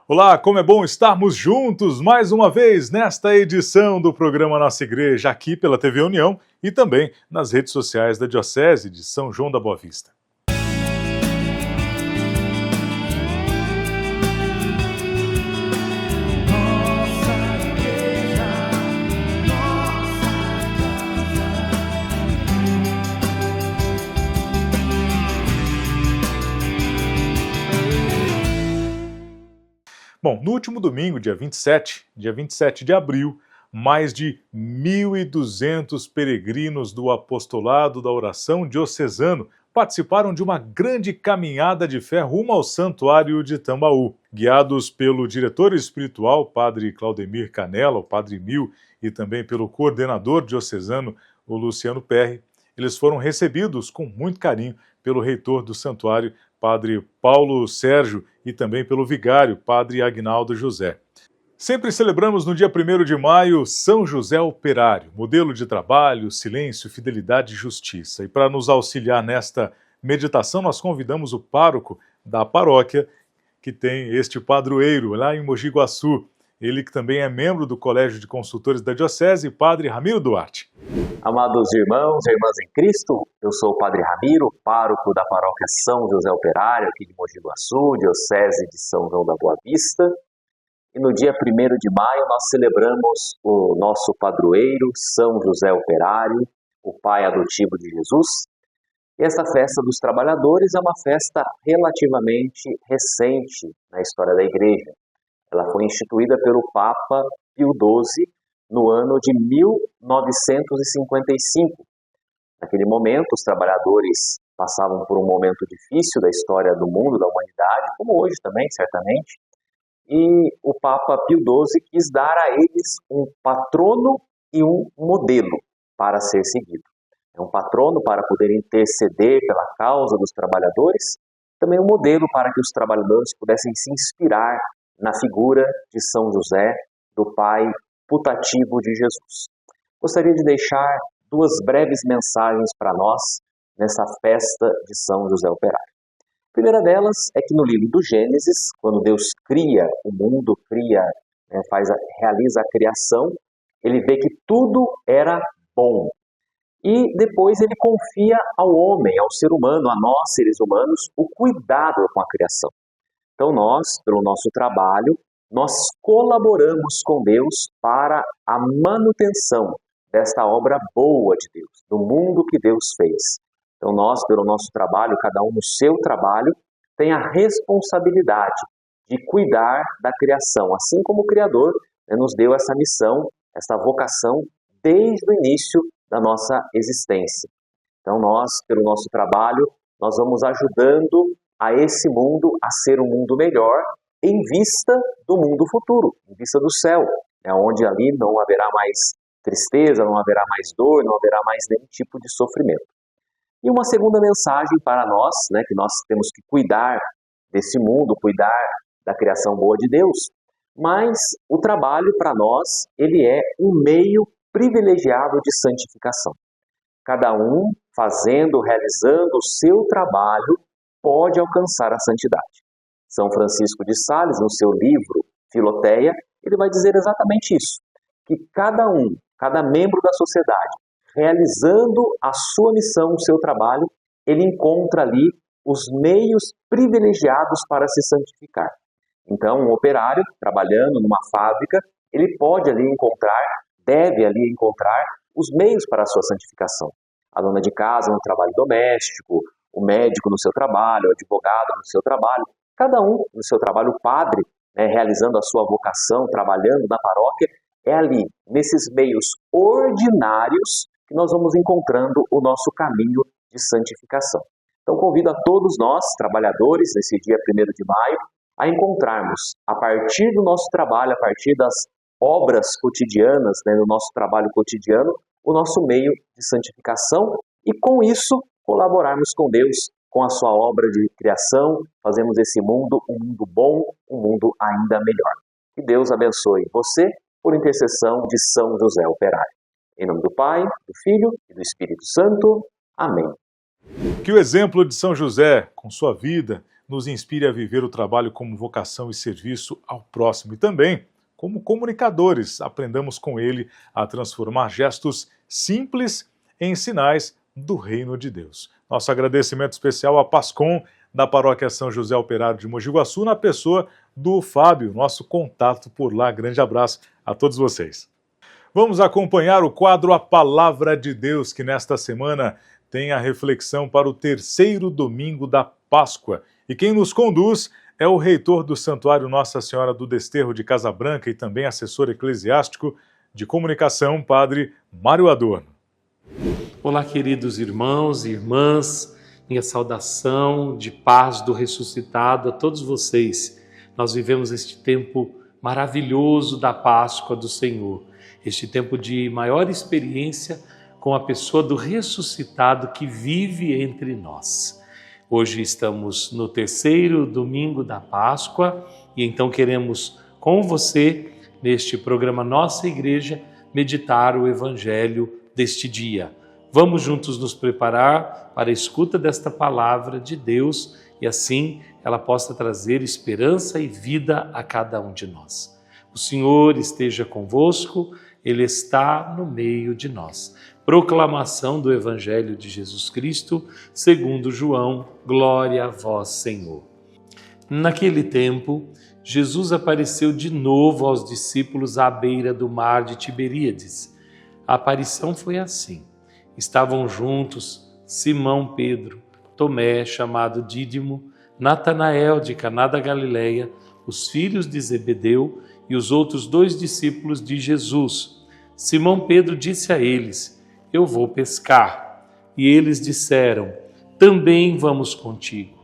Olá, como é bom estarmos juntos mais uma vez nesta edição do programa Nossa Igreja, aqui pela TV União e também nas redes sociais da Diocese de São João da Boa Vista. Bom, no último domingo, dia 27 de abril, mais de 1.200 peregrinos do Apostolado da Oração Diocesano participaram de uma grande caminhada de fé rumo ao Santuário de Tambaú. Guiados pelo diretor espiritual, Padre Claudemir Canella, o Padre Mil, e também pelo coordenador diocesano, o Luciano Perry, eles foram recebidos com muito carinho pelo reitor do santuário, Padre Paulo Sérgio, e também pelo vigário, Padre Aguinaldo José. Sempre celebramos no dia 1º de maio São José Operário, modelo de trabalho, silêncio, fidelidade e justiça. E para nos auxiliar nesta meditação, nós convidamos o pároco da paróquia, que tem este padroeiro lá em Mogi Guaçu. Ele que também é membro do Colégio de Consultores da Diocese, Padre Ramiro Duarte. Amados irmãos e irmãs em Cristo, eu sou o Padre Ramiro, pároco da paróquia São José Operário, aqui de Mogi Guaçu, Diocese de São João da Boa Vista. E no dia 1º de maio nós celebramos o nosso padroeiro, São José Operário, o pai adotivo de Jesus. E esta festa dos trabalhadores é uma festa relativamente recente na história da Igreja. Ela foi instituída pelo Papa Pio XII no ano de 1955. Naquele momento, os trabalhadores passavam por um momento difícil da história do mundo, da humanidade, como hoje também, certamente. E o Papa Pio XII quis dar a eles um patrono e um modelo para ser seguido. Um patrono para poder interceder pela causa dos trabalhadores, também um modelo para que os trabalhadores pudessem se inspirar na figura de São José, do pai putativo de Jesus. Gostaria de deixar duas breves mensagens para nós nessa festa de São José Operário. A primeira delas é que no livro do Gênesis, quando Deus cria o mundo, realiza a criação, ele vê que tudo era bom. E depois ele confia ao homem, ao ser humano, a nós, seres humanos, o cuidado com a criação. Então nós, pelo nosso trabalho, nós colaboramos com Deus para a manutenção desta obra boa de Deus, do mundo que Deus fez. Então nós, pelo nosso trabalho, cada um no seu trabalho, tem a responsabilidade de cuidar da criação, assim como o Criador nos deu essa missão, essa vocação, desde o início da nossa existência. Então nós, pelo nosso trabalho, nós vamos ajudando a esse mundo a ser um mundo melhor em vista do mundo futuro, em vista do céu, onde ali não haverá mais tristeza, não haverá mais dor, não haverá mais nenhum tipo de sofrimento. E uma segunda mensagem para nós, que nós temos que cuidar desse mundo, cuidar da criação boa de Deus, mas o trabalho para nós, ele é um meio privilegiado de santificação. Cada um fazendo, realizando o seu trabalho, pode alcançar a santidade. São Francisco de Sales, no seu livro Filoteia, ele vai dizer exatamente isso, que cada membro da sociedade, realizando a sua missão, o seu trabalho, ele encontra ali os meios privilegiados para se santificar. Então, um operário, trabalhando numa fábrica, ele pode ali deve ali encontrar os meios para a sua santificação. A dona de casa no trabalho doméstico, o médico no seu trabalho, o advogado no seu trabalho, cada um no seu trabalho, o padre, realizando a sua vocação, trabalhando na paróquia, é ali, nesses meios ordinários, que nós vamos encontrando o nosso caminho de santificação. Então convido a todos nós, trabalhadores, nesse dia 1º de maio, a encontrarmos, a partir do nosso trabalho, a partir das obras cotidianas, no nosso trabalho cotidiano, o nosso meio de santificação e com isso colaborarmos com Deus, com a sua obra de criação, fazemos desse mundo um mundo bom, um mundo ainda melhor. Que Deus abençoe você por intercessão de São José Operário. Em nome do Pai, do Filho e do Espírito Santo. Amém. Que o exemplo de São José, com sua vida, nos inspire a viver o trabalho como vocação e serviço ao próximo e também, como comunicadores, aprendamos com ele a transformar gestos simples em sinais do reino de Deus. Nosso agradecimento especial a Pascom, da Paróquia São José Operário de Mogi Guaçu, na pessoa do Fábio, nosso contato por lá. Grande abraço a todos vocês. Vamos acompanhar o quadro A Palavra de Deus, que nesta semana tem a reflexão para o terceiro domingo da Páscoa. E quem nos conduz é o reitor do Santuário Nossa Senhora do Desterro de Casa Branca e também assessor eclesiástico de comunicação, Padre Mário Adorno. Olá, queridos irmãos e irmãs, minha saudação de paz do ressuscitado a todos vocês. Nós vivemos este tempo maravilhoso da Páscoa do Senhor, este tempo de maior experiência com a pessoa do ressuscitado que vive entre nós. Hoje estamos no terceiro domingo da Páscoa e então queremos com você, neste programa Nossa Igreja, meditar o Evangelho deste dia. Vamos juntos nos preparar para a escuta desta palavra de Deus e assim ela possa trazer esperança e vida a cada um de nós. O Senhor esteja convosco, Ele está no meio de nós. Proclamação do Evangelho de Jesus Cristo, segundo João, glória a vós, Senhor. Naquele tempo, Jesus apareceu de novo aos discípulos à beira do mar de Tiberíades. A aparição foi assim. Estavam juntos Simão Pedro, Tomé, chamado Dídimo, Natanael de Caná da Galileia, os filhos de Zebedeu e os outros 2 discípulos de Jesus. Simão Pedro disse a eles: eu vou pescar. E eles disseram: também vamos contigo.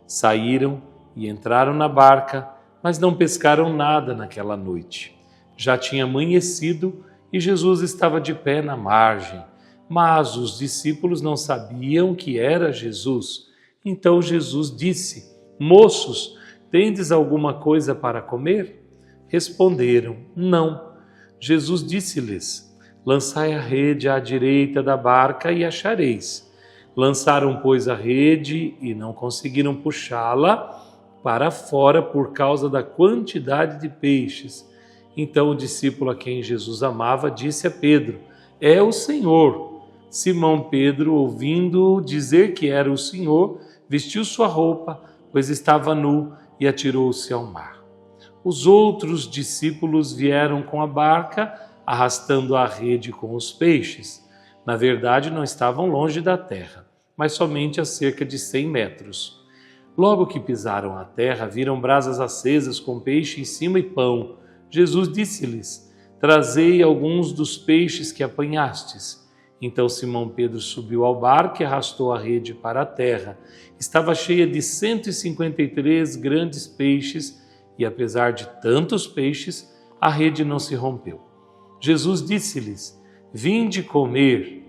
Saíram e entraram na barca, mas não pescaram nada naquela noite. Já tinha amanhecido e Jesus estava de pé na margem. Mas os discípulos não sabiam que era Jesus. Então Jesus disse: moços, tendes alguma coisa para comer? Responderam: não. Jesus disse-lhes: lançai a rede à direita da barca e achareis. Lançaram, pois, a rede e não conseguiram puxá-la para fora por causa da quantidade de peixes. Então o discípulo a quem Jesus amava disse a Pedro: é o Senhor. Simão Pedro, ouvindo dizer que era o Senhor, vestiu sua roupa, pois estava nu, e atirou-se ao mar. Os outros discípulos vieram com a barca, arrastando a rede com os peixes. Na verdade, não estavam longe da terra, mas somente a cerca de 100 metros. Logo que pisaram a terra, viram brasas acesas com peixe em cima e pão. Jesus disse-lhes: trazei alguns dos peixes que apanhastes. Então Simão Pedro subiu ao barco e arrastou a rede para a terra. Estava cheia de 153 grandes peixes e, apesar de tantos peixes, a rede não se rompeu. Jesus disse-lhes: vinde comer.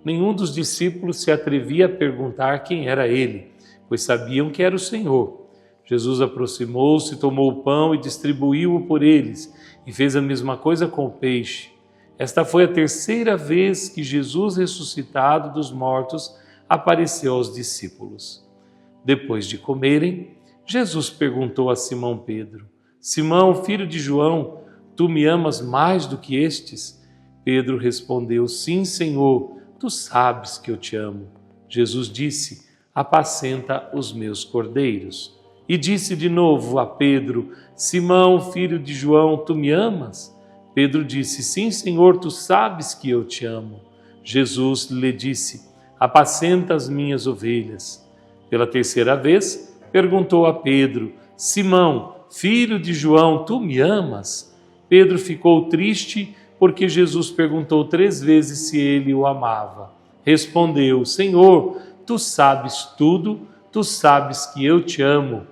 Nenhum dos discípulos se atrevia a perguntar quem era ele, pois sabiam que era o Senhor. Jesus aproximou-se, tomou o pão e distribuiu-o por eles, e fez a mesma coisa com o peixe. Esta foi a terceira vez que Jesus, ressuscitado dos mortos, apareceu aos discípulos. Depois de comerem, Jesus perguntou a Simão Pedro: Simão, filho de João, tu me amas mais do que estes? Pedro respondeu: sim, Senhor, tu sabes que eu te amo. Jesus disse: apacenta os meus cordeiros. E disse de novo a Pedro: Simão, filho de João, tu me amas? Pedro disse: sim, Senhor, tu sabes que eu te amo. Jesus lhe disse: apacenta as minhas ovelhas. Pela terceira vez, perguntou a Pedro: Simão, filho de João, tu me amas? Pedro ficou triste porque Jesus perguntou 3 vezes se ele o amava. Respondeu: Senhor, tu sabes tudo, tu sabes que eu te amo.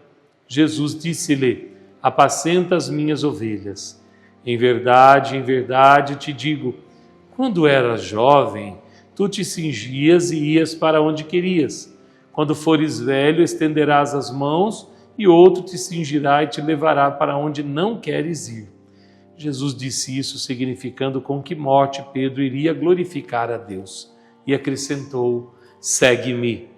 Jesus disse-lhe: apacenta as minhas ovelhas. Em verdade te digo, quando eras jovem, tu te cingias e ias para onde querias. Quando fores velho, estenderás as mãos e outro te cingirá e te levará para onde não queres ir. Jesus disse isso significando com que morte Pedro iria glorificar a Deus. E acrescentou: segue-me.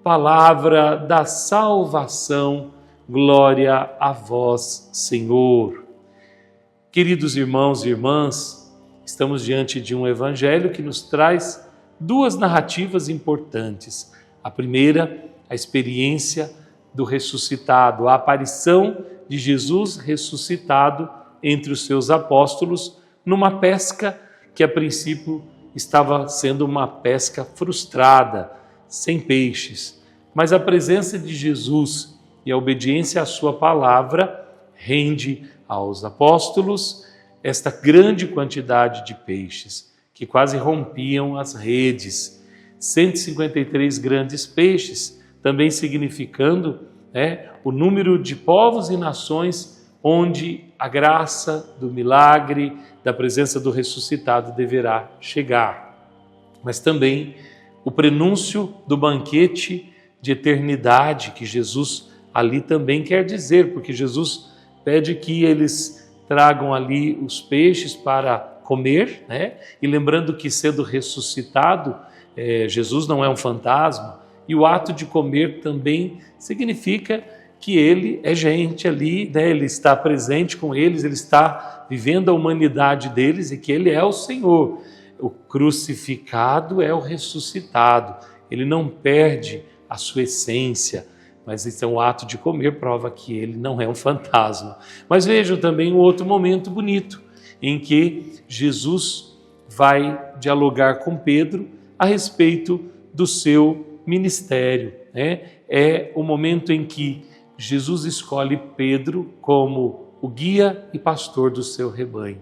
palavra da salvação. Glória a vós, Senhor. Queridos irmãos e irmãs, estamos diante de um evangelho que nos traz duas narrativas importantes. A primeira, a experiência do ressuscitado, a aparição de Jesus ressuscitado entre os seus apóstolos numa pesca que a princípio estava sendo uma pesca frustrada, sem peixes. Mas a presença de Jesus e a obediência à sua palavra rende aos apóstolos esta grande quantidade de peixes, que quase rompiam as redes. 153 grandes peixes, também significando o número de povos e nações onde a graça do milagre, da presença do ressuscitado deverá chegar. Mas também o prenúncio do banquete de eternidade que Jesus ali também quer dizer, porque Jesus pede que eles tragam ali os peixes para comer, e lembrando que sendo ressuscitado, Jesus não é um fantasma, e o ato de comer também significa que ele é gente ali, ele está presente com eles, ele está vivendo a humanidade deles e que ele é o Senhor. O crucificado é o ressuscitado, ele não perde a sua essência, mas então o ato de comer prova que ele não é um fantasma. Mas vejam também um outro momento bonito, em que Jesus vai dialogar com Pedro a respeito do seu ministério. É o momento em que Jesus escolhe Pedro como o guia e pastor do seu rebanho.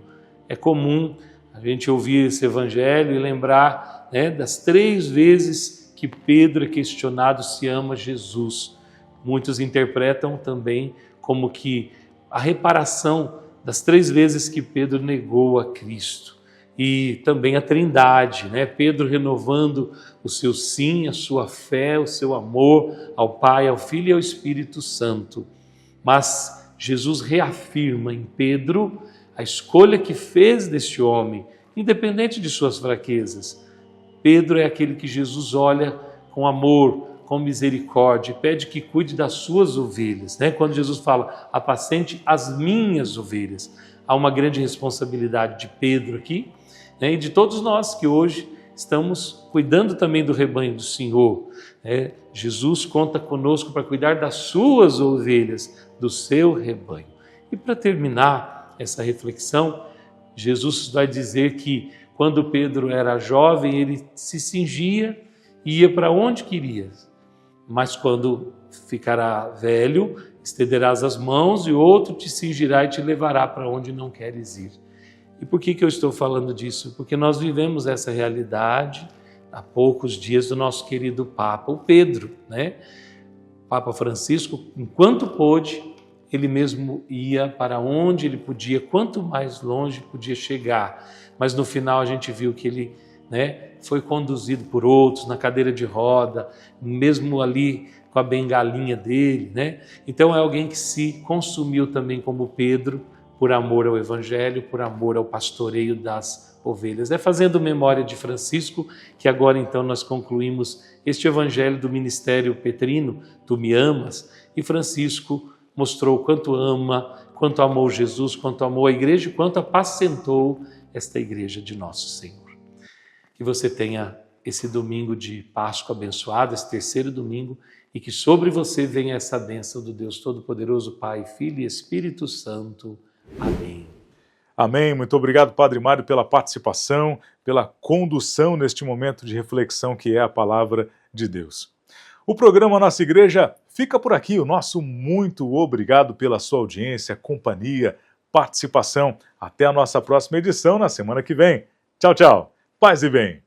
É comum a gente ouvir esse evangelho e lembrar das 3 vezes que Pedro é questionado se ama Jesus. Muitos interpretam também como que a reparação das 3 vezes que Pedro negou a Cristo. E também a Trindade, Pedro renovando o seu sim, a sua fé, o seu amor ao Pai, ao Filho e ao Espírito Santo. Mas Jesus reafirma em Pedro a escolha que fez deste homem, independente de suas fraquezas. Pedro é aquele que Jesus olha com amor, com misericórdia, e pede que cuide das suas ovelhas. Quando Jesus fala, apacente as minhas ovelhas, há uma grande responsabilidade de Pedro aqui, e de todos nós que hoje estamos cuidando também do rebanho do Senhor. Jesus conta conosco para cuidar das suas ovelhas, do seu rebanho. E para terminar essa reflexão, Jesus vai dizer que quando Pedro era jovem, ele se cingia e ia para onde queria. Mas quando ficará velho, estenderás as mãos e outro te cingirá e te levará para onde não queres ir. E por que eu estou falando disso? Porque nós vivemos essa realidade há poucos dias do nosso querido Papa, o Pedro, Papa Francisco, enquanto pôde, ele mesmo ia para onde ele podia, quanto mais longe podia chegar. Mas no final a gente viu que ele foi conduzido por outros na cadeira de roda, mesmo ali com a bengalinha dele. Então é alguém que se consumiu também como Pedro, por amor ao Evangelho, por amor ao pastoreio das ovelhas. É fazendo memória de Francisco que agora então nós concluímos este Evangelho do ministério petrino, Tu me amas, e Francisco mostrou quanto ama, quanto amou Jesus, quanto amou a igreja e quanto apacentou esta igreja de nosso Senhor. Que você tenha esse domingo de Páscoa abençoado, esse 3º domingo, e que sobre você venha essa bênção do Deus Todo-Poderoso, Pai, Filho e Espírito Santo. Amém. Amém. Muito obrigado, Padre Mário, pela participação, pela condução neste momento de reflexão que é a Palavra de Deus. O programa Nossa Igreja fica por aqui. O nosso muito obrigado pela sua audiência, companhia, participação. Até a nossa próxima edição na semana que vem. Tchau, tchau. Paz e bem.